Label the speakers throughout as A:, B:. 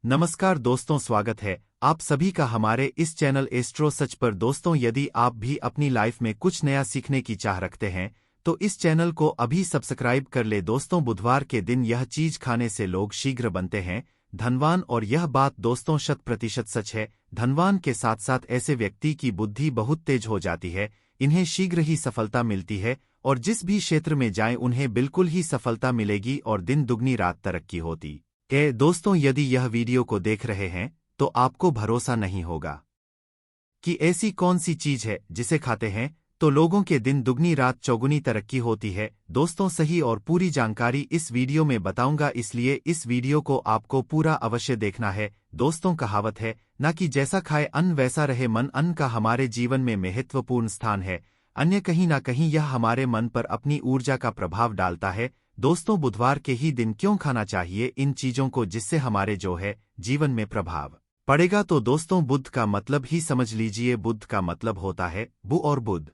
A: नमस्कार दोस्तों, स्वागत है आप सभी का हमारे इस चैनल एस्ट्रो सच पर। दोस्तों, यदि आप भी अपनी लाइफ में कुछ नया सीखने की चाह रखते हैं तो इस चैनल को अभी सब्सक्राइब कर ले। दोस्तों, बुधवार के दिन यह चीज खाने से लोग शीघ्र बनते हैं धनवान, और यह बात दोस्तों 100% सच है। धनवान के साथ साथ ऐसे व्यक्ति की बुद्धि बहुत तेज हो जाती है, इन्हें शीघ्र ही सफलता मिलती है और जिस भी क्षेत्र में जाएं उन्हें बिल्कुल ही सफलता मिलेगी और दिन दुगनी रात तरक्की होती है। दोस्तों, यदि यह वीडियो को देख रहे हैं तो आपको भरोसा नहीं होगा कि ऐसी कौन सी चीज है जिसे खाते हैं तो लोगों के दिन दुगनी रात चौगुनी तरक्की होती है। दोस्तों, सही और पूरी जानकारी इस वीडियो में बताऊंगा, इसलिए इस वीडियो को आपको पूरा अवश्य देखना है। दोस्तों, कहावत है ना कि जैसा खाए अन्न वैसा रहे मन। अन्न का हमारे जीवन में महत्वपूर्ण स्थान है, अन्य कहीं ना कहीं यह हमारे मन पर अपनी ऊर्जा का प्रभाव डालता है। दोस्तों, बुधवार के ही दिन क्यों खाना चाहिए इन चीजों को जिससे हमारे जो है जीवन में प्रभाव पड़ेगा। तो दोस्तों, बुध का मतलब ही समझ लीजिए। बुध का मतलब होता है बु, और बुध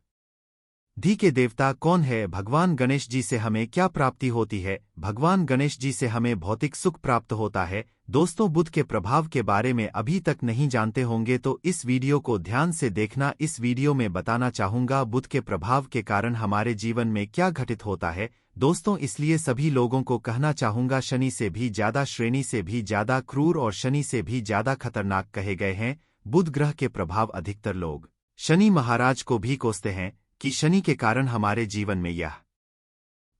A: धी के देवता कौन है? भगवान गणेश जी से हमें क्या प्राप्ति होती है? भगवान गणेश जी से हमें भौतिक सुख प्राप्त होता है। दोस्तों, बुध के प्रभाव के बारे में अभी तक नहीं जानते होंगे तो इस वीडियो को ध्यान से देखना। इस वीडियो में बताना चाहूंगा बुध के प्रभाव के कारण हमारे जीवन में क्या घटित होता है। दोस्तों, इसलिए सभी लोगों को कहना चाहूंगा, शनि से भी ज्यादा, श्रेणी से भी ज्यादा क्रूर और शनि से भी ज्यादा खतरनाक कहे गए हैं बुध ग्रह के प्रभाव। अधिकतर लोग शनि महाराज को भी कोसते हैं कि शनि के कारण हमारे जीवन में यह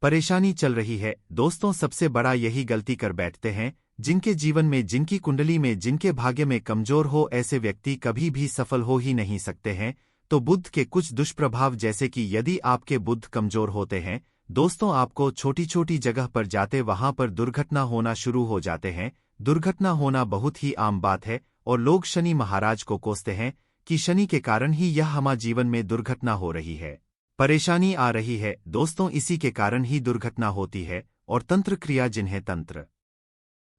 A: परेशानी चल रही है। दोस्तों, सबसे बड़ा यही गलती कर बैठते हैं जिनके जीवन में, जिनकी कुंडली में, जिनके भाग्य में कमजोर हो, ऐसे व्यक्ति कभी भी सफल हो ही नहीं सकते हैं। तो बुध के कुछ दुष्प्रभाव, जैसे कि यदि आपके बुध कमजोर होते हैं दोस्तों, आपको छोटी छोटी जगह पर जाते वहां पर दुर्घटना होना शुरू हो जाते हैं। दुर्घटना होना बहुत ही आम बात है और लोग शनि महाराज को कोसते हैं कि शनि के कारण ही यह हमारे जीवन में दुर्घटना हो रही है, परेशानी आ रही है। दोस्तों, इसी के कारण ही दुर्घटना होती है। और तंत्र क्रिया, जिन्हें तंत्र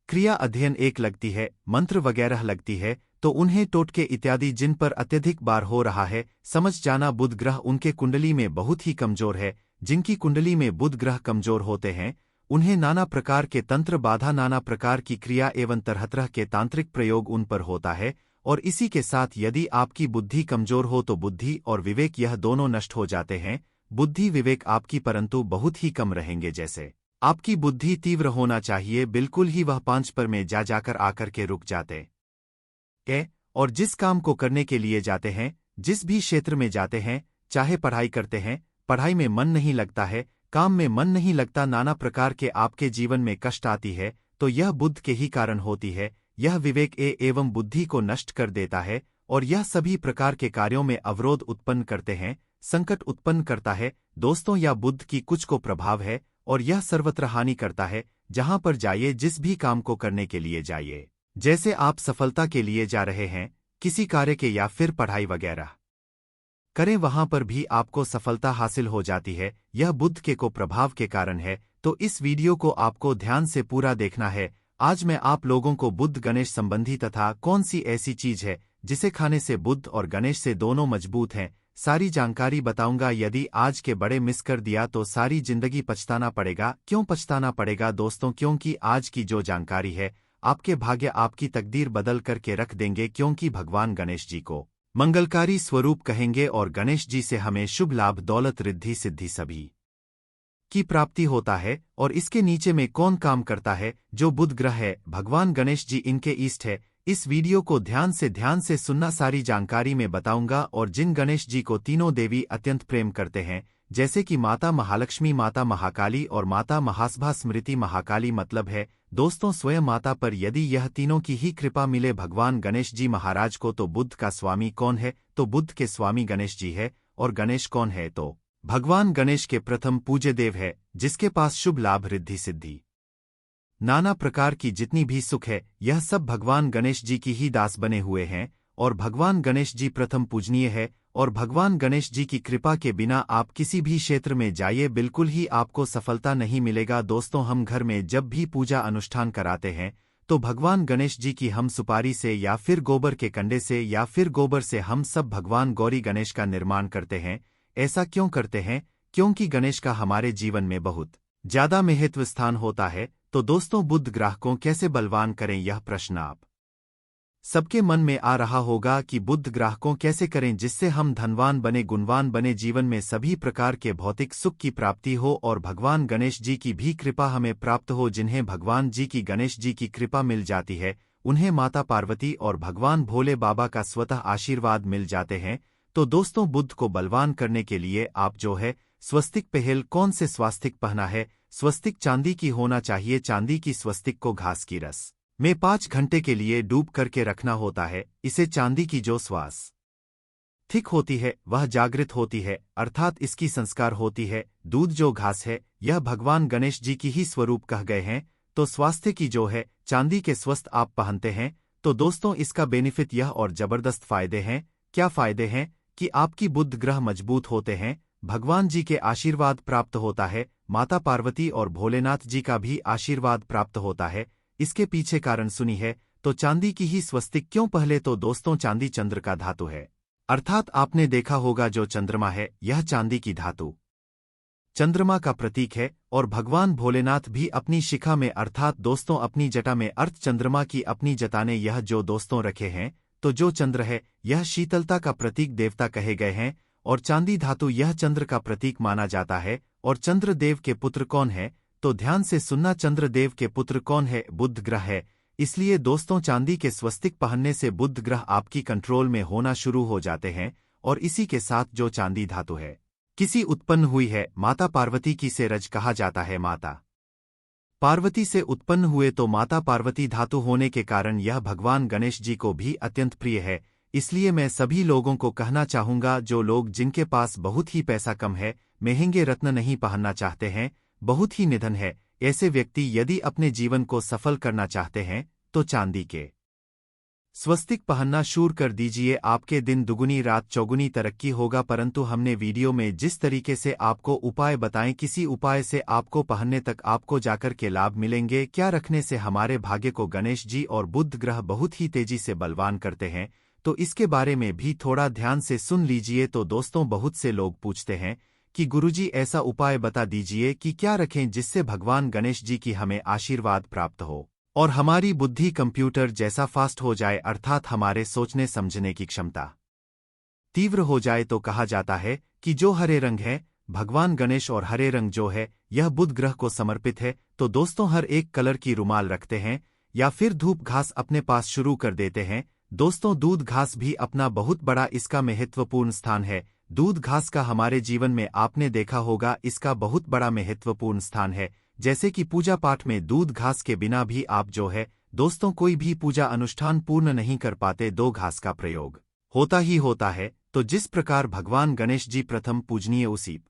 A: क्रिया अध्ययन एक लगती है, मंत्र वगैरह लगती है, तो उन्हें टोटके इत्यादि जिन पर अत्यधिक बार हो रहा है, समझ जाना बुध ग्रह उनके कुंडली में बहुत ही कमजोर है। जिनकी कुंडली में बुध ग्रह कमजोर होते हैं उन्हें नाना प्रकार के तंत्र बाधा, नाना प्रकार की क्रिया एवं तरह तरह के तांत्रिक प्रयोग उन पर होता है। और इसी के साथ यदि आपकी बुद्धि कमजोर हो तो बुद्धि और विवेक यह दोनों नष्ट हो जाते हैं। बुद्धि विवेक आपकी परंतु बहुत ही कम रहेंगे। जैसे आपकी बुद्धि तीव्र होना चाहिए, बिल्कुल ही वह 5 पर में जाकर आकर के रुक जाते है। और जिस काम को करने के लिए जाते हैं, जिस भी क्षेत्र में जाते हैं, चाहे पढ़ाई करते हैं, पढ़ाई में मन नहीं लगता है, काम में मन नहीं लगता, नाना प्रकार के आपके जीवन में कष्ट आती है, तो यह बुध के ही कारण होती है। यह विवेक एवं बुद्धि को नष्ट कर देता है और यह सभी प्रकार के कार्यों में अवरोध उत्पन्न करते हैं, संकट उत्पन्न करता है। दोस्तों, यह बुध की कुछ को प्रभाव है और यह सर्वत्र हानि करता है। जहां पर जाइए, जिस भी काम को करने के लिए जाइए, जैसे आप सफलता के लिए जा रहे हैं किसी कार्य के या फिर पढ़ाई वगैरह करें, वहां पर भी आपको सफलता हासिल हो जाती है। यह बुध के को प्रभाव के कारण है। तो इस वीडियो को आपको ध्यान से पूरा देखना है। आज मैं आप लोगों को बुध गणेश संबंधी तथा कौन सी ऐसी चीज है जिसे खाने से बुध और गणेश से दोनों मजबूत हैं, सारी जानकारी बताऊंगा। यदि आज के बड़े मिस कर दिया तो सारी जिंदगी पछताना पड़ेगा। क्यों पछताना पड़ेगा दोस्तों? क्योंकि आज की जो जानकारी है आपके भाग्य, आपकी तकदीर बदल करके रख देंगे। क्योंकि भगवान गणेश जी को मंगलकारी स्वरूप कहेंगे और गणेश जी से हमें शुभ लाभ, दौलत, रिद्धि, सिद्धि सभी की प्राप्ति होता है। और इसके नीचे में कौन काम करता है? जो बुध ग्रह है, भगवान गणेश जी इनके ईष्ट है। इस वीडियो को ध्यान से सुनना, सारी जानकारी में बताऊंगा। और जिन गणेश जी को तीनों देवी अत्यंत प्रेम करते हैं, जैसे कि माता महालक्ष्मी, माता महाकाली और माता महासभा स्मृति महाकाली, मतलब है दोस्तों स्वयं माता पर यदि यह तीनों की ही कृपा मिले भगवान गणेश जी महाराज को, तो बुध का स्वामी कौन है? तो बुध के स्वामी गणेश जी है। और गणेश कौन है? तो भगवान गणेश के प्रथम पूज्य देव है, जिसके पास शुभ लाभ, रिद्धि, सिद्धि, नाना प्रकार की जितनी भी सुख है, यह सब भगवान गणेश जी की ही दास बने हुए हैं। और भगवान गणेश जी प्रथम पूजनीय है। और भगवान गणेश जी की कृपा के बिना आप किसी भी क्षेत्र में जाइए, बिल्कुल ही आपको सफलता नहीं मिलेगा। दोस्तों, हम घर में जब भी पूजा अनुष्ठान कराते हैं तो भगवान गणेश जी की हम सुपारी से या फिर गोबर के कंडे से या फिर गोबर से हम सब भगवान गौरी गणेश का निर्माण करते हैं। ऐसा क्यों करते हैं? क्योंकि गणेश का हमारे जीवन में बहुत ज्यादा महत्व स्थान होता है। तो दोस्तों, बुध ग्रह को कैसे बलवान करें, यह प्रश्न आप सबके मन में आ रहा होगा कि बुध ग्रह को कैसे करें जिससे हम धनवान बने, गुणवान बने, जीवन में सभी प्रकार के भौतिक सुख की प्राप्ति हो और भगवान गणेश जी की भी कृपा हमें प्राप्त हो। जिन्हें भगवान जी की, गणेश जी की कृपा मिल जाती है, उन्हें माता पार्वती और भगवान भोले बाबा का स्वतः आशीर्वाद मिल जाते हैं। तो दोस्तों, बुध को बलवान करने के लिए आप जो है स्वस्तिक पहल कौन से स्वास्तिक पहना है? स्वस्तिक चांदी की होना चाहिए। चांदी की स्वस्तिक को घास की रस में 5 घंटे के लिए डूब करके रखना होता है। इसे चांदी की जो श्वास थिक होती है वह जागृत होती है, अर्थात इसकी संस्कार होती है। दूध जो घास है यह भगवान गणेश जी की ही स्वरूप कह गए हैं। तो स्वास्थ्य की जो है चांदी के स्वस्थ आप पहनते हैं तो दोस्तों इसका बेनिफिट यह और जबरदस्त फायदे हैं। क्या फायदे हैं? कि आपकी बुध ग्रह मजबूत होते हैं, भगवान जी के आशीर्वाद प्राप्त होता है, माता पार्वती और भोलेनाथ जी का भी आशीर्वाद प्राप्त होता है। इसके पीछे कारण सुनी है तो चांदी की ही स्वस्तिक क्यों? पहले तो दोस्तों चांदी चंद्र का धातु है, अर्थात आपने देखा होगा जो चंद्रमा है यह चांदी की धातु चंद्रमा का प्रतीक है। और भगवान भोलेनाथ भी अपनी शिखा में अर्थात दोस्तों अपनी जटा में अर्थ चंद्रमा की अपनी जटा ने यह जो दोस्तों रखे हैं। तो जो चंद्र है यह शीतलता का प्रतीक देवता कहे गए हैं और चांदी धातु यह चंद्र का प्रतीक माना जाता है। और चंद्र देव के पुत्र कौन है? तो ध्यान से सुनना, चंद्र देव के पुत्र कौन है? बुध ग्रह है। इसलिए दोस्तों चांदी के स्वस्तिक पहनने से बुध ग्रह आपकी कंट्रोल में होना शुरू हो जाते हैं। और इसी के साथ जो चांदी धातु है किसी उत्पन्न हुई है, माता पार्वती की से रज कहा जाता है, माता पार्वती से उत्पन्न हुए तो माता पार्वती धातु होने के कारण यह भगवान गणेश जी को भी अत्यंत प्रिय है। इसलिए मैं सभी लोगों को कहना चाहूंगा, जो लोग जिनके पास बहुत ही पैसा कम है, महंगे रत्न नहीं पहनना चाहते हैं, बहुत ही निधन है, ऐसे व्यक्ति यदि अपने जीवन को सफल करना चाहते हैं तो चांदी के स्वस्तिक पहनना शुरू कर दीजिए। आपके दिन दुगुनी रात चौगुनी तरक्की होगा। परंतु हमने वीडियो में जिस तरीके से आपको उपाय बताएं, किसी उपाय से आपको पहनने तक आपको जाकर के लाभ मिलेंगे। क्या रखने से हमारे भाग्य को गणेश जी और बुध ग्रह बहुत ही तेजी से बलवान करते हैं, तो इसके बारे में भी थोड़ा ध्यान से सुन लीजिए। तो दोस्तों बहुत से लोग पूछते हैं कि गुरुजी ऐसा उपाय बता दीजिए कि क्या रखें जिससे भगवान गणेश जी की हमें आशीर्वाद प्राप्त हो और हमारी बुद्धि कंप्यूटर जैसा फास्ट हो जाए, अर्थात हमारे सोचने समझने की क्षमता तीव्र हो जाए। तो कहा जाता है कि जो हरे रंग है, भगवान गणेश और हरे रंग जो है यह बुध ग्रह को समर्पित है। तो दोस्तों हर एक कलर की रुमाल रखते हैं या फिर धूप घास अपने पास शुरू कर देते हैं। दोस्तों दूध घास भी अपना बहुत बड़ा इसका महत्वपूर्ण स्थान है। दूध घास का हमारे जीवन में आपने देखा होगा इसका बहुत बड़ा महत्वपूर्ण स्थान है। जैसे कि पूजा पाठ में दूध घास के बिना भी आप जो है दोस्तों कोई भी पूजा अनुष्ठान पूर्ण नहीं कर पाते, दो घास का प्रयोग होता ही होता है। तो जिस प्रकार भगवान गणेश जी प्रथम पूजनीय, उसी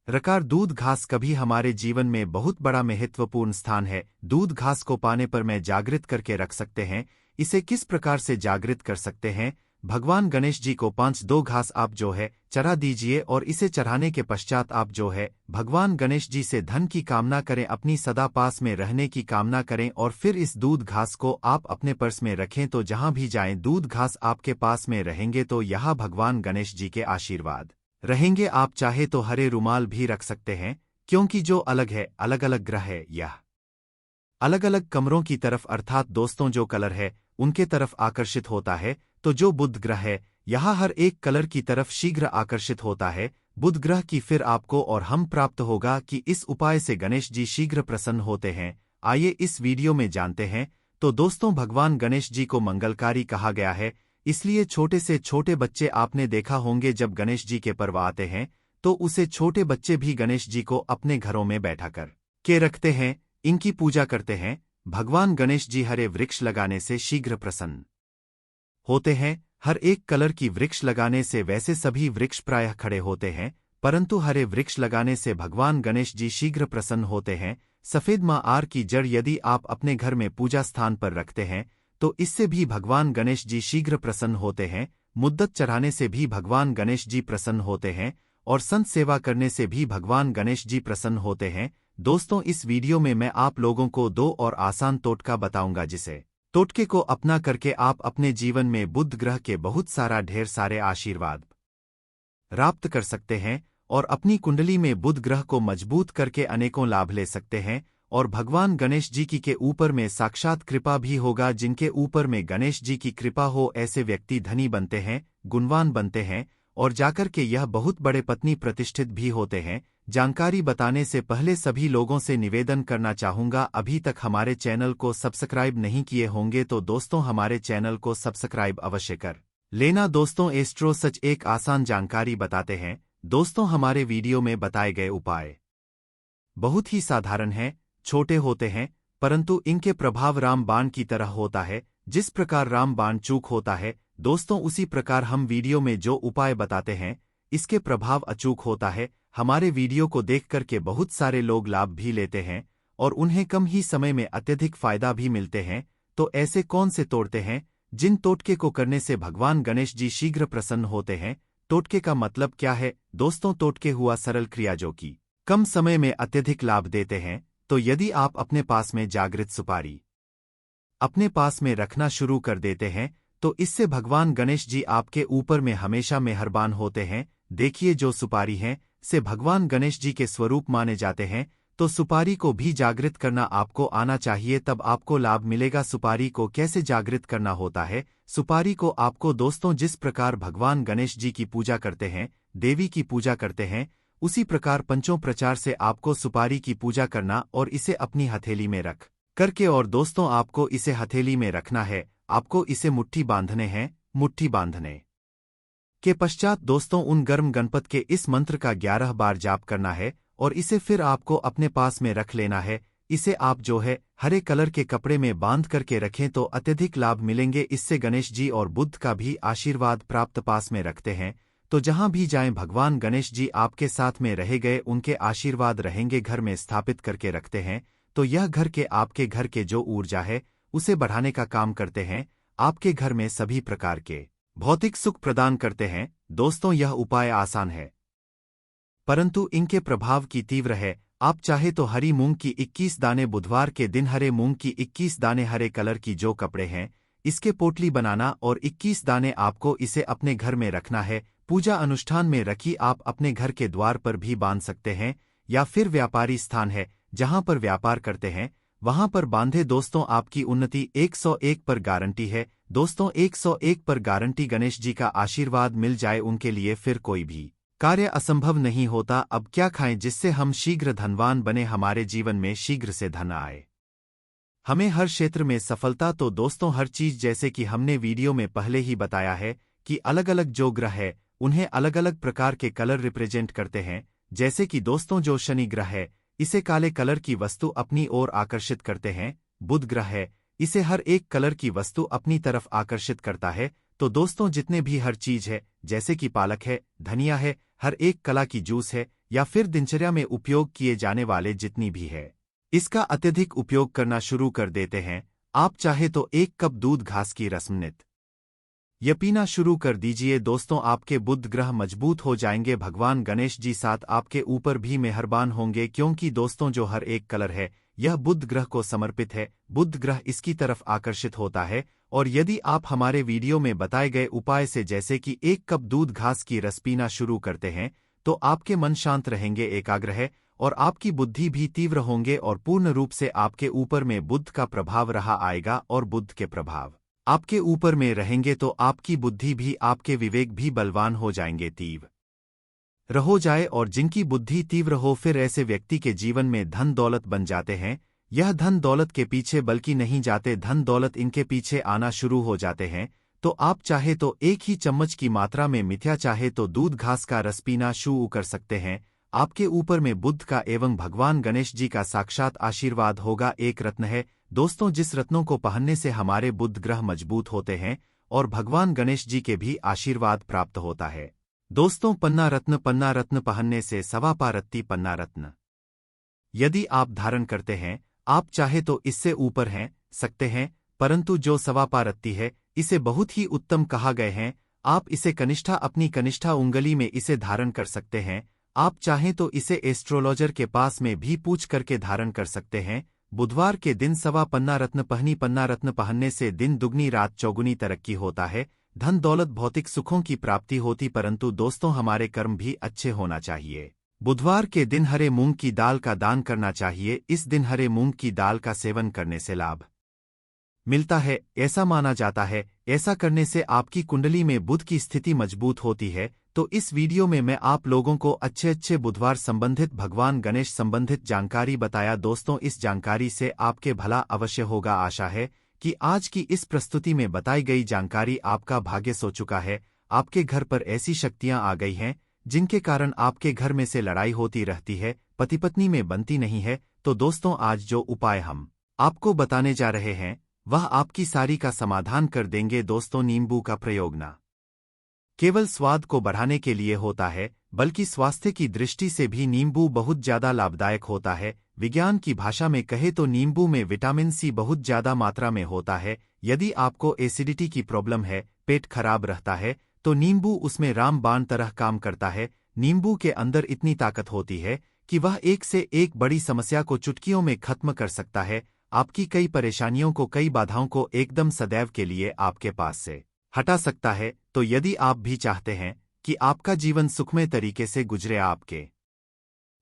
A: प्रकार दूध घास कभी हमारे जीवन में बहुत बड़ा महत्वपूर्ण स्थान है। दूध घास को पाने पर मैं जागृत करके रख सकते हैं। इसे किस प्रकार से जागृत कर सकते हैं? भगवान गणेश जी को 5-2 घास आप जो है चढ़ा दीजिए और इसे चढ़ाने के पश्चात आप जो है भगवान गणेश जी से धन की कामना करें, अपनी सदा पास में रहने की कामना करें और फिर इस दूध घास को आप अपने पर्स में रखें। तो जहां भी जाएं दूध घास आपके पास में रहेंगे तो यहाँ भगवान गणेश जी के आशीर्वाद रहेंगे। आप चाहे तो हरे रुमाल भी रख सकते हैं, क्योंकि जो अलग है, अलग अलग ग्रह है, यह अलग अलग कमरों की तरफ अर्थात दोस्तों जो कलर है उनके तरफ आकर्षित होता है। तो जो बुध ग्रह है यहाँ हर एक कलर की तरफ शीघ्र आकर्षित होता है। बुध ग्रह की फिर आपको और हम प्राप्त होगा कि इस उपाय से गणेश जी शीघ्र प्रसन्न होते हैं। आइए इस वीडियो में जानते हैं। तो दोस्तों भगवान गणेश जी को मंगलकारी कहा गया है, इसलिए छोटे से छोटे बच्चे आपने देखा होंगे जब गणेश जी के पर्व आते हैं तो उसे छोटे बच्चे भी गणेश जी को अपने घरों में बैठा कर के रखते हैं, इनकी पूजा करते हैं। भगवान गणेश जी हरे वृक्ष लगाने से शीघ्र प्रसन्न होते हैं। हर एक कलर की वृक्ष लगाने से वैसे सभी वृक्ष प्रायः खड़े होते हैं, परंतु हरे वृक्ष लगाने से भगवान गणेश जी शीघ्र प्रसन्न होते हैं। सफेद माँ आर की जड़ यदि आप अपने घर में पूजा स्थान पर रखते हैं तो इससे भी भगवान गणेश जी शीघ्र प्रसन्न होते हैं। मुद्दत चढ़ाने से भी भगवान गणेश जी प्रसन्न होते हैं और संत सेवा करने से भी भगवान गणेश जी प्रसन्न होते हैं। दोस्तों इस वीडियो में मैं आप लोगों को 2 और आसान टोटका बताऊंगा, जिसे टोटके को अपना करके आप अपने जीवन में बुध ग्रह के बहुत सारा ढेर सारे आशीर्वाद प्राप्त कर सकते हैं और अपनी कुंडली में बुध ग्रह को मजबूत करके अनेकों लाभ ले सकते हैं। और भगवान गणेश जी की के ऊपर में साक्षात कृपा भी होगा। जिनके ऊपर में गणेश जी की कृपा हो ऐसे व्यक्ति धनी बनते हैं, गुणवान बनते हैं और जाकर के यह बहुत बड़े पत्नी प्रतिष्ठित भी होते हैं। जानकारी बताने से पहले सभी लोगों से निवेदन करना चाहूंगा, अभी तक हमारे चैनल को सब्सक्राइब नहीं किए होंगे तो दोस्तों हमारे चैनल को सब्सक्राइब अवश्य कर लेना। दोस्तों एस्ट्रो सच एक आसान जानकारी बताते हैं। दोस्तों हमारे वीडियो में बताए गए उपाय बहुत ही साधारण हैं, छोटे होते हैं, परंतु इनके प्रभाव राम बाण की तरह होता है। जिस प्रकार राम बाण चूक होता है दोस्तों, उसी प्रकार हम वीडियो में जो उपाय बताते हैं इसके प्रभाव अचूक होता है। हमारे वीडियो को देख करके बहुत सारे लोग लाभ भी लेते हैं और उन्हें कम ही समय में अत्यधिक फायदा भी मिलते हैं। तो ऐसे कौन से तोड़ते हैं जिन टोटके को करने से भगवान गणेश जी शीघ्र प्रसन्न होते हैं? टोटके का मतलब क्या है दोस्तों? टोटके हुआ सरल क्रिया जो कि कम समय में अत्यधिक लाभ देते हैं। तो यदि आप अपने पास में जागृत सुपारी अपने पास में रखना शुरू कर देते हैं तो इससे भगवान गणेश जी आपके ऊपर में हमेशा मेहरबान होते हैं। देखिए जो सुपारी हैं से भगवान गणेश जी के स्वरूप माने जाते हैं, तो सुपारी को भी जागृत करना आपको आना चाहिए, तब आपको लाभ मिलेगा। सुपारी को कैसे जागृत करना होता है? सुपारी को आपको दोस्तों जिस प्रकार भगवान गणेश जी की पूजा करते हैं, देवी की पूजा करते हैं, उसी प्रकार पंचों प्रचार से आपको सुपारी की पूजा करना और इसे अपनी हथेली में रख करके, और दोस्तों आपको इसे हथेली में रखना है, आपको इसे मुट्ठी बांधने हैं। मुट्ठी बांधने के पश्चात दोस्तों उन गर्म गणपत के इस मंत्र का 11 बार जाप करना है और इसे फिर आपको अपने पास में रख लेना है। इसे आप जो है हरे कलर के कपड़े में बांध करके रखें तो अत्यधिक लाभ मिलेंगे। इससे गणेश जी और बुद्ध का भी आशीर्वाद प्राप्त पास में रखते हैं। तो जहां भी जाएं भगवान गणेश जी आपके साथ में रहे गए, उनके आशीर्वाद रहेंगे। घर में स्थापित करके रखते हैं तो यह घर के आपके घर के जो ऊर्जा है उसे बढ़ाने का काम करते हैं, आपके घर में सभी प्रकार के भौतिक सुख प्रदान करते हैं। दोस्तों यह उपाय आसान है परंतु इनके प्रभाव की तीव्र है। आप चाहे तो हरी मूंग की 21 दाने, बुधवार के दिन हरे मूंग की 21 दाने, हरे कलर की जो कपड़े हैं इसके पोटली बनाना और 21 दाने आपको इसे अपने घर में रखना है। पूजा अनुष्ठान में रखी आप अपने घर के द्वार पर भी बांध सकते हैं या फिर व्यापारी स्थान है जहां पर व्यापार करते हैं वहां पर बांधे। दोस्तों आपकी उन्नति 101 पर गारंटी है। दोस्तों 101 पर गारंटी। गणेश जी का आशीर्वाद मिल जाए उनके लिए फिर कोई भी कार्य असंभव नहीं होता। अब क्या खाएं जिससे हम शीघ्र धनवान बने, हमारे जीवन में शीघ्र से धन आए, हमें हर क्षेत्र में सफलता? तो दोस्तों हर चीज जैसे कि हमने वीडियो में पहले ही बताया है कि अलग अलग जो ग्रह है उन्हें अलग अलग प्रकार के कलर रिप्रेजेंट करते हैं। जैसे कि दोस्तों जो शनि ग्रह है इसे काले कलर की वस्तु अपनी ओर आकर्षित करते हैं। बुध ग्रह है इसे हर एक कलर की वस्तु अपनी तरफ आकर्षित करता है। तो दोस्तों जितने भी हर चीज है जैसे कि पालक है, धनिया है, हर एक कला की जूस है या फिर दिनचर्या में उपयोग किए जाने वाले जितनी भी है इसका अत्यधिक उपयोग करना शुरू कर देते हैं। आप चाहे तो 1 कप दूध घास की रस्म नित यह पीना शुरू कर दीजिए। दोस्तों आपके बुध ग्रह मजबूत हो जाएंगे। भगवान गणेश जी साथ आपके ऊपर भी मेहरबान होंगे, क्योंकि दोस्तों जो हर एक कलर है यह बुध ग्रह को समर्पित है। बुध ग्रह इसकी तरफ आकर्षित होता है। और यदि आप हमारे वीडियो में बताए गए उपाय से जैसे कि 1 कप दूध घास की रस पीना शुरू करते हैं तो आपके मन शांत रहेंगे, एकाग्र है और आपकी बुद्धि भी तीव्र होंगे और पूर्ण रूप से आपके ऊपर में बुद्ध का प्रभाव रहा आएगा और बुद्ध के प्रभाव आपके ऊपर में रहेंगे तो आपकी बुद्धि भी, आपके विवेक भी बलवान हो जाएंगे, तीव्र हो जाए। और जिनकी बुद्धि तीव्र हो फिर ऐसे व्यक्ति के जीवन में धन दौलत बन जाते हैं। यह धन दौलत के पीछे बल्कि नहीं जाते, धन दौलत इनके पीछे आना शुरू हो जाते हैं। तो आप चाहे तो 1 ही चम्मच की मात्रा में मिथ्या चाहे तो दूध घास का रस पीना शुरू कर सकते हैं। आपके ऊपर में बुद्ध का एवं भगवान गणेश जी का साक्षात आशीर्वाद होगा। एक रत्न है दोस्तों जिस रत्नों को पहनने से हमारे बुध ग्रह मजबूत होते हैं और भगवान गणेश जी के भी आशीर्वाद प्राप्त होता है। दोस्तों पन्ना रत्न पहनने से सवा पारत्ती पन्ना रत्न यदि आप धारण करते हैं, आप चाहे तो इससे ऊपर हैं सकते हैं, परंतु जो सवा पारत्ती है इसे बहुत ही उत्तम कहा गए हैं। आप इसे कनिष्ठा, अपनी कनिष्ठा उंगली में इसे धारण कर सकते हैं। आप चाहें तो इसे एस्ट्रोलॉजर के पास में भी पूछ करके धारण कर सकते हैं। बुधवार के दिन सवा पन्ना रत्न पहनने से दिन दुगनी रात चौगुनी तरक्की होता है, धन दौलत भौतिक सुखों की प्राप्ति होती। परंतु दोस्तों हमारे कर्म भी अच्छे होना चाहिए। बुधवार के दिन हरे मूंग की दाल का दान करना चाहिए। इस दिन हरे मूंग की दाल का सेवन करने से लाभ मिलता है, ऐसा माना जाता है। ऐसा करने से आपकी कुंडली में बुध की स्थिति मजबूत होती है। तो इस वीडियो में मैं आप लोगों को अच्छे अच्छे बुधवार संबंधित भगवान गणेश संबंधित जानकारी बताया। दोस्तों, इस जानकारी से आपके भला अवश्य होगा। आशा है कि आज की इस प्रस्तुति में बताई गई जानकारी आपका भाग्य सो चुका है। आपके घर पर ऐसी शक्तियां आ गई हैं जिनके कारण आपके घर में से लड़ाई होती रहती है, पति पत्नी में बनती नहीं है। तो दोस्तों, आज जो उपाय हम आपको बताने जा रहे हैं वह आपकी सारी का समाधान कर देंगे। दोस्तों, नींबू का प्रयोग न केवल स्वाद को बढ़ाने के लिए होता है, बल्कि स्वास्थ्य की दृष्टि से भी नींबू बहुत ज्यादा लाभदायक होता है। विज्ञान की भाषा में कहे तो नींबू में विटामिन सी बहुत ज्यादा मात्रा में होता है। यदि आपको एसिडिटी की प्रॉब्लम है, पेट खराब रहता है, तो नींबू उसमें रामबाण तरह काम करता है। नींबू के अंदर इतनी ताकत होती है कि वह एक से एक बड़ी समस्या को चुटकियों में खत्म कर सकता है। आपकी कई परेशानियों को, कई बाधाओं को एकदम सदैव के लिए आपके पास से हटा सकता है। तो यदि आप भी चाहते हैं कि आपका जीवन सुखमय तरीके से गुजरे, आपके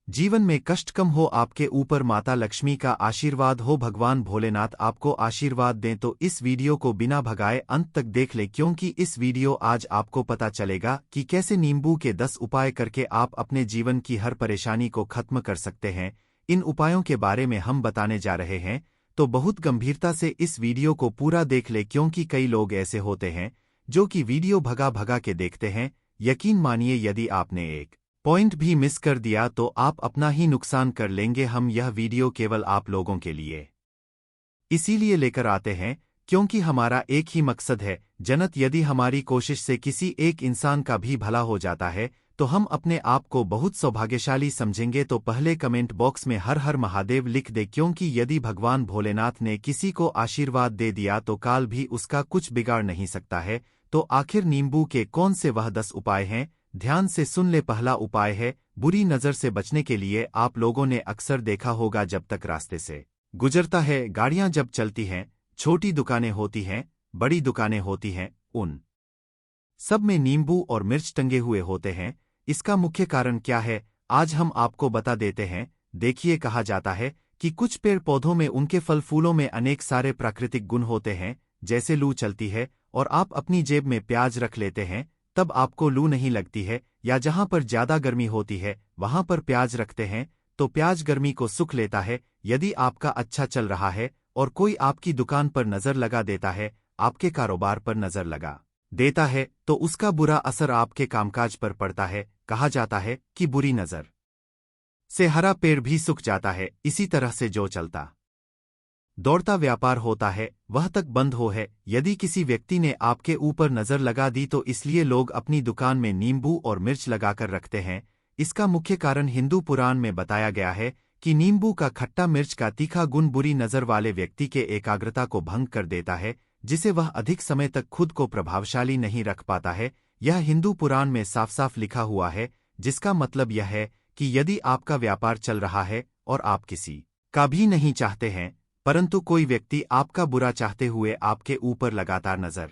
A: जीवन में कष्ट कम हो, आपके ऊपर माता लक्ष्मी का आशीर्वाद हो, भगवान भोलेनाथ आपको आशीर्वाद दें, तो इस वीडियो को बिना भगाए अंत तक देख लें, क्योंकि इस वीडियो आज आपको पता चलेगा कि कैसे नींबू के 10 उपाय करके आप अपने जीवन की हर परेशानी को खत्म कर सकते हैं। इन उपायों के बारे में हम बताने जा रहे हैं, तो बहुत गंभीरता से इस वीडियो को पूरा देख ले, क्योंकि कई लोग ऐसे होते हैं जो कि वीडियो भगा भगा के देखते हैं। यकीन मानिए, यदि आपने एक पॉइंट भी मिस कर दिया तो आप अपना ही नुकसान कर लेंगे। हम यह वीडियो केवल आप लोगों के लिए इसीलिए लेकर आते हैं क्योंकि हमारा एक ही मकसद है, जन्नत। यदि हमारी कोशिश से किसी एक इंसान का भी भला हो जाता है तो हम अपने आप को बहुत सौभाग्यशाली समझेंगे। तो पहले कमेंट बॉक्स में हर हर महादेव लिख दे, क्योंकि यदि भगवान भोलेनाथ ने किसी को आशीर्वाद दे दिया तो काल भी उसका कुछ बिगाड़ नहीं सकता है। तो आखिर नींबू के कौन से वह 10 उपाय हैं, ध्यान से सुन ले। पहला उपाय है बुरी नज़र से बचने के लिए। आप लोगों ने अक्सर देखा होगा, जब तक रास्ते से गुजरता है, गाड़ियां जब चलती हैं, छोटी दुकानें होती हैं, बड़ी दुकानें होती हैं, उन सब में नींबू और मिर्च टंगे हुए होते हैं। इसका मुख्य कारण क्या है, आज हम आपको बता देते हैं। देखिए, कहा जाता है कि कुछ पेड़ पौधों में, उनके फल फूलों में अनेक सारे प्राकृतिक गुण होते हैं। जैसे लू चलती है और आप अपनी जेब में प्याज रख लेते हैं, तब आपको लू नहीं लगती है। या जहां पर ज्यादा गर्मी होती है वहां पर प्याज रखते हैं तो प्याज गर्मी को सुख लेता है। यदि आपका अच्छा चल रहा है और कोई आपकी दुकान पर नजर लगा देता है, आपके कारोबार पर नजर लगा देता है, तो उसका बुरा असर आपके कामकाज पर पड़ता है। कहा जाता है कि बुरी नजर से हरा पेड़ भी सूख जाता है। इसी तरह से जो चलता दौड़ता व्यापार होता है वह तक बंद हो है। यदि किसी व्यक्ति ने आपके ऊपर नजर लगा दी तो इसलिए लोग अपनी दुकान में नींबू और मिर्च लगाकर रखते हैं। इसका मुख्य कारण हिंदू पुराण में बताया गया है कि नींबू का खट्टा, मिर्च का तीखा गुण बुरी नजर वाले व्यक्ति के एकाग्रता को भंग कर देता है, जिसे वह अधिक समय तक खुद को प्रभावशाली नहीं रख पाता है। यह हिंदू पुराण में साफ साफ लिखा हुआ है, जिसका मतलब यह है कि यदि आपका व्यापार चल रहा है और आप किसी का भी नहीं चाहते हैं, परंतु कोई व्यक्ति आपका बुरा चाहते हुए आपके ऊपर लगातार नजर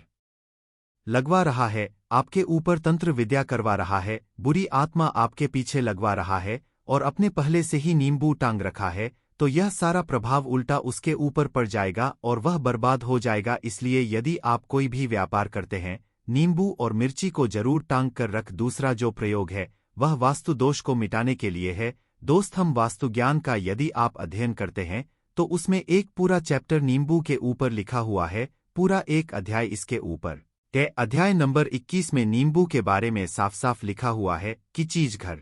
A: लगवा रहा है, आपके ऊपर तंत्र विद्या करवा रहा है, बुरी आत्मा आपके पीछे लगवा रहा है और अपने पहले से ही नींबू टांग रखा है, तो यह सारा प्रभाव उल्टा उसके ऊपर पड़ जाएगा और वह बर्बाद हो जाएगा। इसलिए यदि आप कोई भी व्यापार करते हैं, नींबू और मिर्ची को जरूर टांग कर रख। दूसरा जो प्रयोग है वह वास्तु दोष को मिटाने के लिए है। दोस्त, हम वास्तु ज्ञान का यदि आप अध्ययन करते हैं तो उसमें एक पूरा चैप्टर नींबू के ऊपर लिखा हुआ है, पूरा एक अध्याय इसके ऊपर है। अध्याय नंबर 21 में नींबू के बारे में साफ साफ लिखा हुआ है कि चीज घर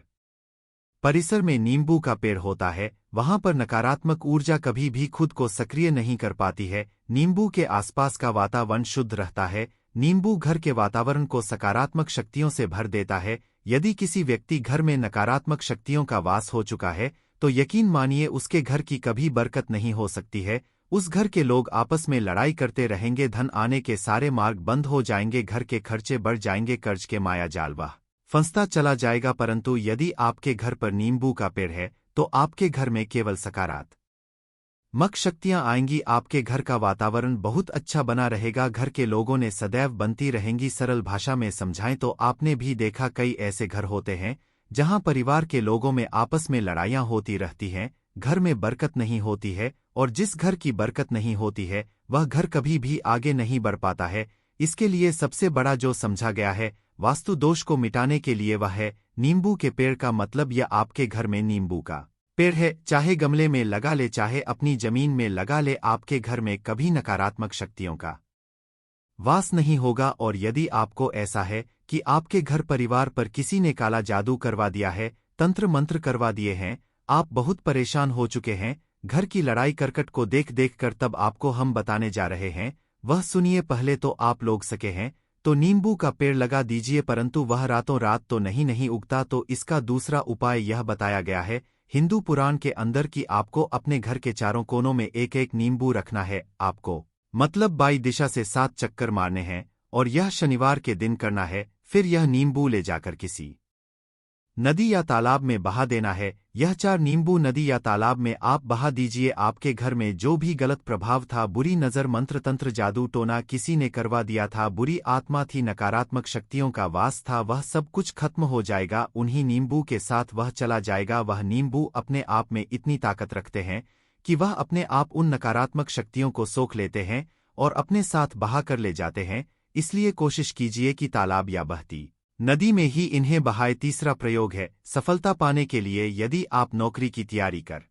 A: परिसर में नींबू का पेड़ होता है, वहां पर नकारात्मक ऊर्जा कभी भी खुद को सक्रिय नहीं कर पाती है। नींबू के आसपास का वातावरण शुद्ध रहता है। नींबू घर के वातावरण को सकारात्मक शक्तियों से भर देता है। यदि किसी व्यक्ति घर में नकारात्मक शक्तियों का वास हो चुका है तो यकीन मानिए उसके घर की कभी बरकत नहीं हो सकती है। उस घर के लोग आपस में लड़ाई करते रहेंगे, धन आने के सारे मार्ग बंद हो जाएंगे, घर के खर्चे बढ़ जाएंगे, कर्ज के माया जाल वह फंसता चला जाएगा। परंतु यदि आपके घर पर नींबू का पेड़ है तो आपके घर में केवल सकारात्मक शक्तियां आएंगी। आपके घर का वातावरण बहुत अच्छा बना रहेगा, घर के लोगों ने सदैव बनती रहेंगी। सरल भाषा में समझाएं तो आपने भी देखा कई ऐसे घर होते हैं जहां परिवार के लोगों में आपस में लड़ाइयां होती रहती हैं, घर में बरकत नहीं होती है, और जिस घर की बरकत नहीं होती है वह घर कभी भी आगे नहीं बढ़ पाता है। इसके लिए सबसे बड़ा जो समझा गया है वास्तु दोष को मिटाने के लिए वह है नींबू के पेड़ का मतलब यह आपके घर में नींबू का पेड़ है, चाहे गमले में लगा ले चाहे अपनी जमीन में लगा ले, आपके घर में कभी नकारात्मक शक्तियों का वास नहीं होगा। और यदि आपको ऐसा है कि आपके घर परिवार पर किसी ने काला जादू करवा दिया है, तंत्र मंत्र करवा दिए हैं, आप बहुत परेशान हो चुके हैं घर की लड़ाई करकट को देख देख कर, तब आपको हम बताने जा रहे हैं वह सुनिए। पहले तो आप लोग सके हैं तो नींबू का पेड़ लगा दीजिए, परंतु वह रातों रात तो नहीं उगता, तो इसका दूसरा उपाय यह बताया गया है हिंदू पुराण के अंदर कि आपको अपने घर के चारों कोनों में एक एक नींबू रखना है। आपको मतलब बाई दिशा से 7 चक्कर मारने हैं और यह शनिवार के दिन करना है। फिर यह नींबू ले जाकर किसी नदी या तालाब में बहा देना है। यह 4 नींबू नदी या तालाब में आप बहा दीजिए। आपके घर में जो भी गलत प्रभाव था, बुरी नज़र, मंत्र तंत्र, जादू टोना किसी ने करवा दिया था, बुरी आत्मा थी, नकारात्मक शक्तियों का वास था, वह सब कुछ खत्म हो जाएगा। उन्हीं नींबू के साथ वह चला जाएगा। वह नींबू अपने आप में इतनी ताकत रखते हैं कि वह अपने आप उन नकारात्मक शक्तियों को सोख लेते हैं और अपने साथ बहा कर ले जाते हैं। इसलिए कोशिश कीजिए कि तालाब या बहती नदी में ही इन्हें बहाए। तीसरा प्रयोग है सफलता पाने के लिए यदि आप नौकरी की तैयारी कर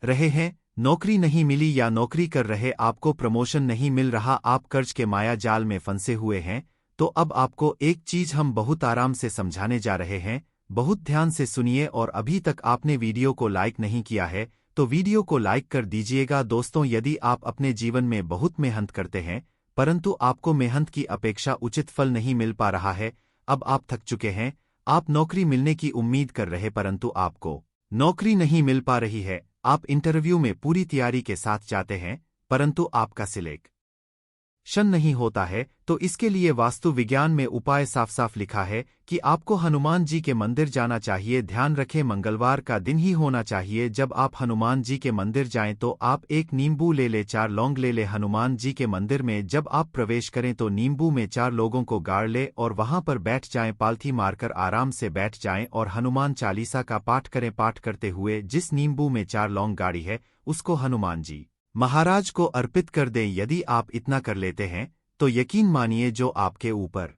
A: रहे हैं, नौकरी नहीं मिली या नौकरी कर रहे आपको प्रमोशन नहीं मिल रहा, आप कर्ज के माया जाल में फंसे हुए हैं, तो अब आपको एक चीज हम बहुत आराम से समझाने जा रहे हैं। बहुत ध्यान से सुनिए, और अभी तक आपने वीडियो को लाइक नहीं किया है तो वीडियो को लाइक कर दीजिएगा। दोस्तों, यदि आप अपने जीवन में बहुत मेहनत करते हैं परंतु आपको मेहनत की अपेक्षा उचित फल नहीं मिल पा रहा है, अब आप थक चुके हैं, आप नौकरी मिलने की उम्मीद कर रहे परंतु आपको नौकरी नहीं मिल पा रही है, आप इंटरव्यू में पूरी तैयारी के साथ जाते हैं परंतु आपका सिलेक्शन नहीं होता है, तो इसके लिए वास्तु विज्ञान में उपाय साफ साफ लिखा है कि आपको हनुमान जी के मंदिर जाना चाहिए। ध्यान रखें, मंगलवार का दिन ही होना चाहिए। जब आप हनुमान जी के मंदिर जाएं तो आप एक नींबू ले ले, 4 लौंग ले ले। हनुमान जी के मंदिर में जब आप प्रवेश करें तो नींबू में 4 लोगों को गाड़ ले और वहां पर बैठ जाएं, पालथी मारकर आराम से बैठ जाएं और हनुमान चालीसा का पाठ करें। पाठ करते हुए जिस नींबू में 4 लौंग गाड़ी है उसको हनुमान जी महाराज को अर्पित कर दें। यदि आप इतना कर लेते हैं तो यकीन मानिए जो आपके ऊपर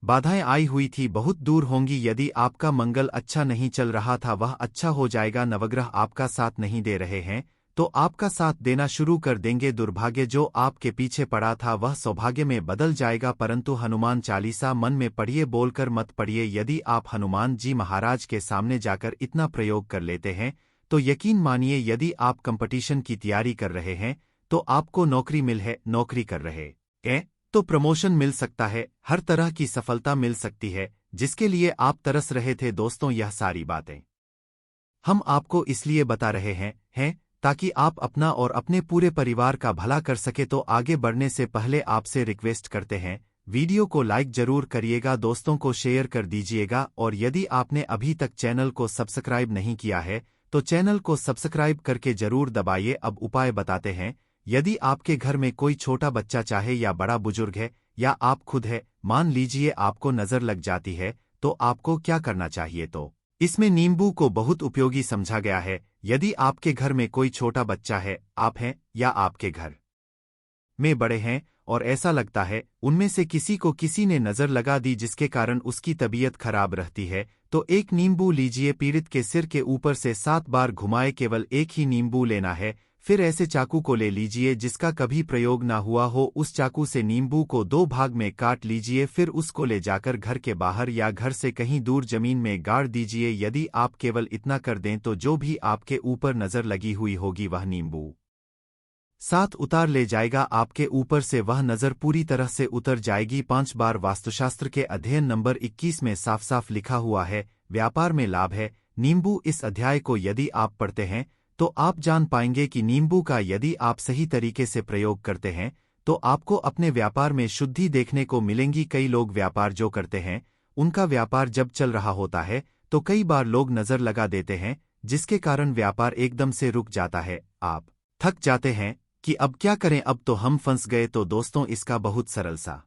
A: बाधाएं आई हुई थी बहुत दूर होंगी। यदि आपका मंगल अच्छा नहीं चल रहा था वह अच्छा हो जाएगा। नवग्रह आपका साथ नहीं दे रहे हैं तो आपका साथ देना शुरू कर देंगे। दुर्भाग्य जो आपके पीछे पड़ा था वह सौभाग्य में बदल जाएगा। परंतु हनुमान चालीसा मन में पढ़िए, बोलकर मत पढ़िए। यदि आप हनुमान जी महाराज के सामने जाकर इतना प्रयोग कर लेते हैं तो यकीन मानिए यदि आप कंपटीशन की तैयारी कर रहे हैं तो आपको नौकरी मिल है, नौकरी कर रहे हैं तो प्रमोशन मिल सकता है, हर तरह की सफलता मिल सकती है जिसके लिए आप तरस रहे थे। दोस्तों, यह सारी बातें हम आपको इसलिए बता रहे हैं ताकि आप अपना और अपने पूरे परिवार का भला कर सके। तो आगे बढ़ने से पहले आपसे रिक्वेस्ट करते हैं वीडियो को लाइक जरूर करिएगा, दोस्तों को शेयर कर दीजिएगा, और यदि आपने अभी तक चैनल को सब्सक्राइब नहीं किया है तो चैनल को सब्सक्राइब करके जरूर दबाइए। अब उपाय बताते हैं। यदि आपके घर में कोई छोटा बच्चा चाहे या बड़ा बुजुर्ग है या आप खुद है, मान लीजिए आपको नजर लग जाती है तो आपको क्या करना चाहिए। तो इसमें नींबू को बहुत उपयोगी समझा गया है। यदि आपके घर में कोई छोटा बच्चा है, आप हैं या आपके घर में बड़े हैं और ऐसा लगता है उनमें से किसी को किसी ने नजर लगा दी जिसके कारण उसकी तबीयत खराब रहती है, तो एक नींबू लीजिए, पीड़ित के सिर के ऊपर से 7 बार घुमाए। केवल एक ही नींबू लेना है। फिर ऐसे चाकू को ले लीजिए जिसका कभी प्रयोग ना हुआ हो, उस चाकू से नींबू को 2 भाग में काट लीजिए। फिर उसको ले जाकर घर के बाहर या घर से कहीं दूर जमीन में गाड़ दीजिए। यदि आप केवल इतना कर दें तो जो भी आपके ऊपर नजर लगी हुई होगी वह नींबू साथ उतार ले जाएगा। आपके ऊपर से वह नजर पूरी तरह से उतर जाएगी। 5 बार। वास्तुशास्त्र के अध्ययन नंबर 21 में साफ साफ लिखा हुआ है व्यापार में लाभ है नींबू। इस अध्याय को यदि आप पढ़ते हैं तो आप जान पाएंगे कि नींबू का यदि आप सही तरीके से प्रयोग करते हैं तो आपको अपने व्यापार में शुद्धि देखने को मिलेंगी। कई लोग व्यापार जो करते हैं उनका व्यापार जब चल रहा होता है तो कई बार लोग नजर लगा देते हैं जिसके कारण व्यापार एकदम से रुक जाता है। आप थक जाते हैं कि अब क्या करें, अब तो हम फंस गए। तो दोस्तों, इसका बहुत सरल सा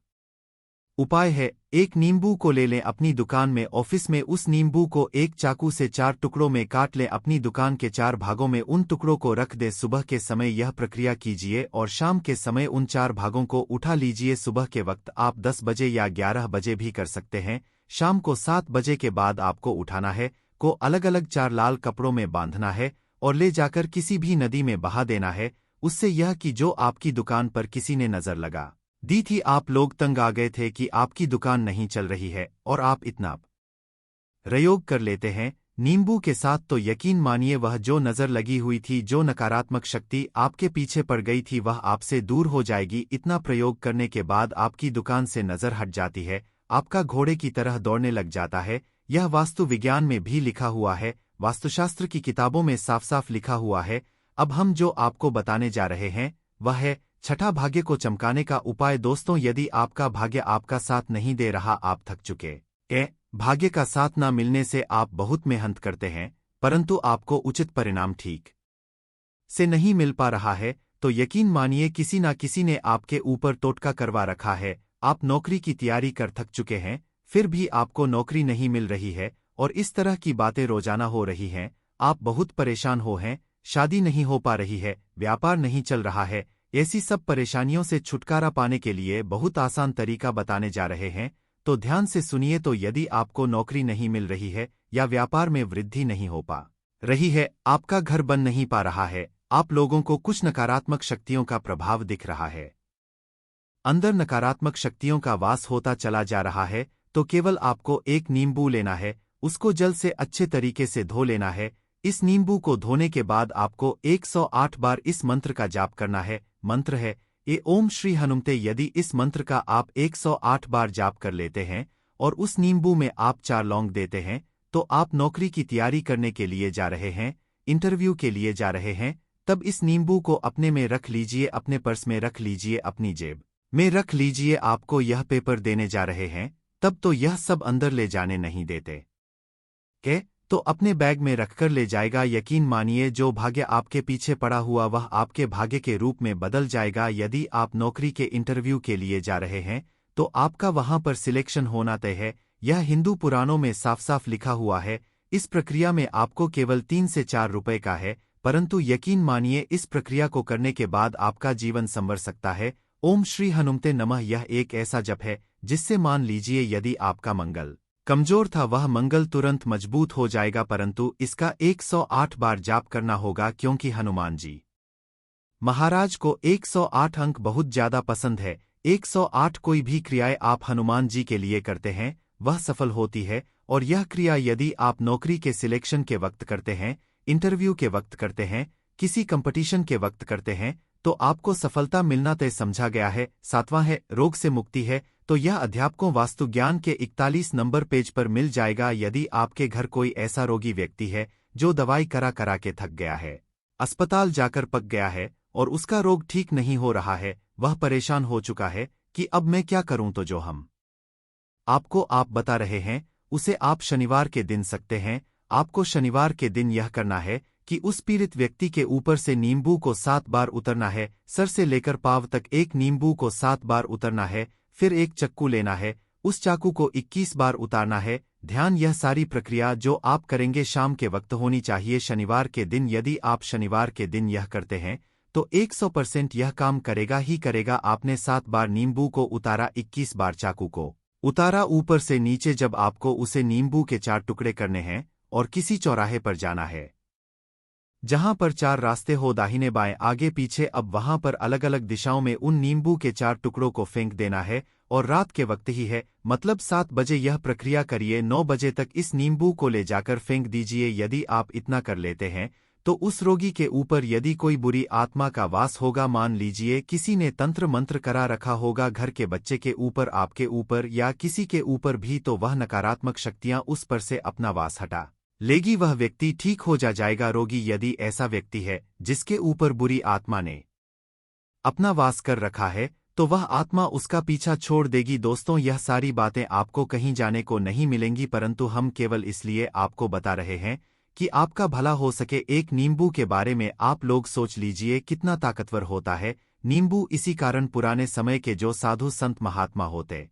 A: उपाय है, एक नींबू को ले लें अपनी दुकान में ऑफिस में, उस नींबू को एक चाकू से 4 टुकड़ों में काट लें, अपनी दुकान के 4 भागों में उन टुकड़ों को रख दें, सुबह के समय यह प्रक्रिया कीजिए और शाम के समय उन 4 भागों को उठा लीजिए। सुबह के वक्त आप 10 बजे या 11 बजे भी कर सकते हैं, शाम को 7 बजे के बाद आपको उठाना है, को अलग अलग 4 लाल कपड़ों में बांधना है और ले जाकर किसी भी नदी में बहा देना है। उससे यह कि जो आपकी दुकान पर किसी ने नजर लगा दी थी, आप लोग तंग आ गए थे कि आपकी दुकान नहीं चल रही है और आप इतना प्रयोग कर लेते हैं नींबू के साथ, तो यकीन मानिए वह जो नजर लगी हुई थी, जो नकारात्मक शक्ति आपके पीछे पड़ गई थी, वह आपसे दूर हो जाएगी। इतना प्रयोग करने के बाद आपकी दुकान से नजर हट जाती है, आपका घोड़े की तरह दौड़ने लग जाता है। यह वास्तु विज्ञान में भी लिखा हुआ है, वास्तुशास्त्र की किताबों में साफ साफ लिखा हुआ है। अब हम जो आपको बताने जा रहे हैं वह है छठा भाग्य को चमकाने का उपाय। दोस्तों, यदि आपका भाग्य आपका साथ नहीं दे रहा, आप थक चुके भाग्य का साथ ना मिलने से आप बहुत मेहनत करते हैं परंतु आपको उचित परिणाम ठीक से नहीं मिल पा रहा है, तो यकीन मानिए किसी ना किसी ने आपके ऊपर टोटका करवा रखा है। आप नौकरी की तैयारी कर थक चुके हैं, फिर भी आपको नौकरी नहीं मिल रही है और इस तरह की बातें रोजाना हो रही हैं। आप बहुत परेशान हो हैं, शादी नहीं हो पा रही है, व्यापार नहीं चल रहा है। ऐसी सब परेशानियों से छुटकारा पाने के लिए बहुत आसान तरीका बताने जा रहे हैं, तो ध्यान से सुनिए। तो यदि आपको नौकरी नहीं मिल रही है या व्यापार में वृद्धि नहीं हो पा रही है, आपका घर बन नहीं पा रहा है, आप लोगों को कुछ नकारात्मक शक्तियों का प्रभाव दिख रहा है, अंदर नकारात्मक शक्तियों का वास होता चला जा रहा है, तो केवल आपको एक नींबू लेना है, उसको जल से अच्छे तरीके से धो लेना है। इस नींबू को धोने के बाद आपको 108 बार इस मंत्र का जाप करना है। मंत्र है ए ओम श्री हनुमते। यदि इस मंत्र का आप 108 बार जाप कर लेते हैं और उस नींबू में आप 4 लौंग देते हैं, तो आप नौकरी की तैयारी करने के लिए जा रहे हैं, इंटरव्यू के लिए जा रहे हैं, तब इस नींबू को अपने में रख लीजिए, अपने पर्स में रख लीजिए, अपनी जेब में रख लीजिए। आपको यह पेपर देने जा रहे हैं, तब तो यह सब अंदर ले जाने नहीं देते तो अपने बैग में रखकर ले जाएगा। यकीन मानिए जो भाग्य आपके पीछे पड़ा हुआ वह आपके भाग्य के रूप में बदल जाएगा। यदि आप नौकरी के इंटरव्यू के लिए जा रहे हैं तो आपका वहां पर सिलेक्शन होना तय है, यह हिंदू पुराणों में साफ साफ लिखा हुआ है। इस प्रक्रिया में आपको केवल 3 से 4 रुपए का है, परंतु यकीन मानिए इस प्रक्रिया को करने के बाद आपका जीवन संवर सकता है। ओम श्री हनुमते नमः यह एक ऐसा जप है जिससे मान लीजिए यदि आपका मंगल कमजोर था वह मंगल तुरंत मजबूत हो जाएगा, परंतु इसका 108 बार जाप करना होगा, क्योंकि हनुमान जी महाराज को 108 अंक बहुत ज्यादा पसंद है। 108 कोई भी क्रियाएं आप हनुमान जी के लिए करते हैं वह सफल होती है, और यह क्रिया यदि आप नौकरी के सिलेक्शन के वक्त करते हैं, इंटरव्यू के वक्त करते हैं, किसी कंपटीशन के वक्त करते हैं, तो आपको सफलता मिलना तय समझा गया है। 7वां है रोग से मुक्ति है, तो यह अध्यापकों वास्तु ज्ञान के 41 नंबर पेज पर मिल जाएगा। यदि आपके घर कोई ऐसा रोगी व्यक्ति है जो दवाई करा करा के थक गया है, अस्पताल जाकर पक गया है और उसका रोग ठीक नहीं हो रहा है, वह परेशान हो चुका है कि अब मैं क्या करूं, तो जो हम आपको आप बता रहे हैं उसे आप शनिवार के दिन सकते हैं। आपको शनिवार के दिन यह करना है कि उस पीड़ित व्यक्ति के ऊपर से नींबू को 7 बार उतरना है, सर से लेकर पांव तक एक नींबू को 7 बार उतरना है। फिर एक चक्कू लेना है, उस चाकू को 21 बार उतारना है। ध्यान, यह सारी प्रक्रिया जो आप करेंगे शाम के वक्त होनी चाहिए, शनिवार के दिन। यदि आप शनिवार के दिन यह करते हैं तो 100% यह काम करेगा ही करेगा। आपने 7 बार नींबू को उतारा, 21 बार चाकू को उतारा ऊपर से नीचे। जब आपको उसे नींबू के 4 टुकड़े करने हैं और किसी चौराहे पर जाना है जहां पर 4 रास्ते हो, दाहिने बाएं आगे पीछे, अब वहां पर अलग अलग दिशाओं में उन नींबू के 4 टुकड़ों को फेंक देना है, और रात के वक्त ही है, मतलब 7 बजे यह प्रक्रिया करिए। 9 बजे तक इस नींबू को ले जाकर फेंक दीजिए। यदि आप इतना कर लेते हैं तो उस रोगी के ऊपर यदि कोई बुरी आत्मा का वास होगा, मान लीजिए किसी ने तंत्र मंत्र करा रखा होगा घर के बच्चे के ऊपर, आपके ऊपर या किसी के ऊपर भी, तो वह नकारात्मक शक्तियां उस पर से अपना वास हटा लेगी, वह व्यक्ति ठीक हो जाएगा। रोगी यदि ऐसा व्यक्ति है जिसके ऊपर बुरी आत्मा ने अपना वास कर रखा है, तो वह आत्मा उसका पीछा छोड़ देगी। दोस्तों, यह सारी बातें आपको कहीं जाने को नहीं मिलेंगी, परंतु हम केवल इसलिए आपको बता रहे हैं कि आपका भला हो सके। एक नींबू के बारे में आप लोग सोच लीजिए कितना ताकतवर होता है नींबू। इसी कारण पुराने समय के जो साधु संत महात्मा होते